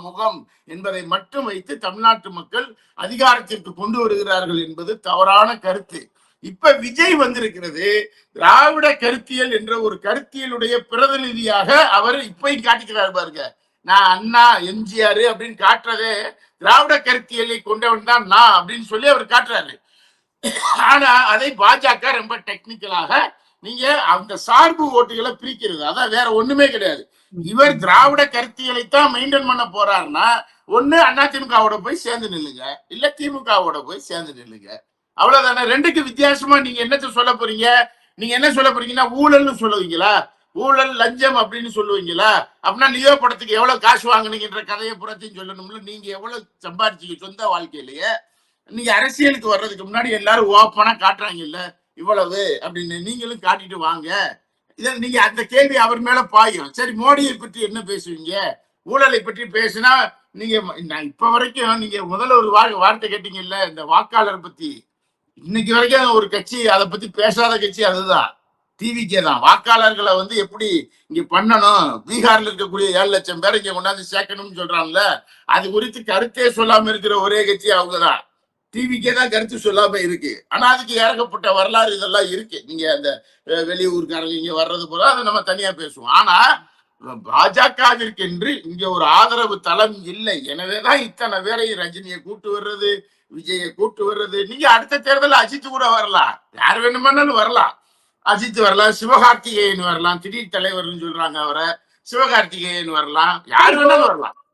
முகம் என்பதை மட்டும் வைத்து தமிழ்நாட்டு மக்கள் அதிகாரத்திற்கு கொண்டு வருகிறார்கள் என்பது தவறான கருத்து. இப்ப விஜய் வந்திருக்கிறது திராவிட கருத்தியல் என்ற ஒரு கருத்தியலுடைய பிரதிநிதியாக அவர் இப்பயும் காட்டிக்கிறார் பாருங்க. நான் அண்ணா எம்ஜிஆர் அப்படின்னு காட்டுறதே திராவிட கருத்தியலை கொண்டவன் தான் நான் அப்படின்னு சொல்லி அவர் காட்டுறாரு. ஆனா அதை பாஜக ரொம்ப டெக்னிக்கலாக நீங்க அந்த சார்பு ஓட்டுகளை பிரிக்கிறது, அதான் வேற ஒண்ணுமே கிடையாது. இவர் திராவிட கருத்தியலைத்தான் மெயின்டைன் பண்ண போறாருன்னா ஒண்ணு அதிமுகவோட போய் சேர்ந்து நில்லுங்க, இல்ல திமுகவோட போய் சேர்ந்து நில்லுங்க, அவ்வளவுதானே. ரெண்டுக்கு வித்தியாசமா நீங்க என்னத்த சொல்ல போறீங்க? நீங்க என்ன சொல்ல போறீங்கன்னா ஊழல்னு சொல்லுவீங்களா? ஊழல் லஞ்சம் அப்படின்னு சொல்லுவீங்களா? அப்படின்னா லியோ படத்துக்கு எவ்வளவு காசு வாங்கினீங்கன்ற கதையை புறத்தையும் சொல்லணும்ல. நீங்க எவ்வளவு சம்பாதிச்சீங்க சொந்த வாழ்க்கையிலேயே? நீங்க அரசியலுக்கு வர்றதுக்கு முன்னாடி எல்லாரும் ஓப்பனா காட்டுறாங்க இல்ல இவ்வளவு அப்படின்னு, நீங்களும் காட்டிட்டு வாங்க. இதை நீங்க அந்த கேள்வி அவர் மேல பாயும். சரி, மோடியை பற்றி என்ன பேசுவீங்க? ஊழலை பற்றி பேசினா நீங்க இப்ப வரைக்கும் நீங்க முதல்ல ஒரு வார்த்தை கேட்டீங்கல்ல இந்த வாக்காளர் பத்தி. இன்னைக்கு வரைக்கும் ஒரு கட்சி அதை பத்தி பேசாத கட்சி அதுதான், டிவிக்கே தான். வாக்காளர்களை வந்து எப்படி இங்க பண்ணணும், பீகார்ல இருக்கக்கூடிய 7 லட்சம் பேரை இங்க கொண்டாந்து சேர்க்கணும்னு சொல்றாங்கல்ல, அது குறித்து கருத்தே சொல்லாம இருக்கிற ஒரே கட்சி அவங்கதான். டிவிக்கே தான் கருத்து சொல்லாம இருக்கு. ஆனா அதுக்கு ஏகப்பட்ட வரலாறு இதெல்லாம் இருக்கு. நீங்க அந்த வெளியூர்காரங்க இங்க வர்றது போல அதை நம்ம தனியா பேசுவோம். ஆனா பாஜகவிற்கு என்று இங்க ஒரு ஆதரவு தளம் இல்லை. எனவேதான் இத்தனை பேரை ரஜினியை கூட்டு வர்றது, விஜயை கூட்டு வர்றது. நீங்க அடுத்த தேர்தல் அஜித் கூட வரலாம், யார் வேணுமானாலும் வரலாம். அஜித் வரலாம், சிவகார்த்திகேயன் வரலாம், திடீர் தலைவர்னு சொல்றாங்க அவரை, சிவகார்த்திகேயன் வரலாம், யார் வேணாலும் வரலாம்.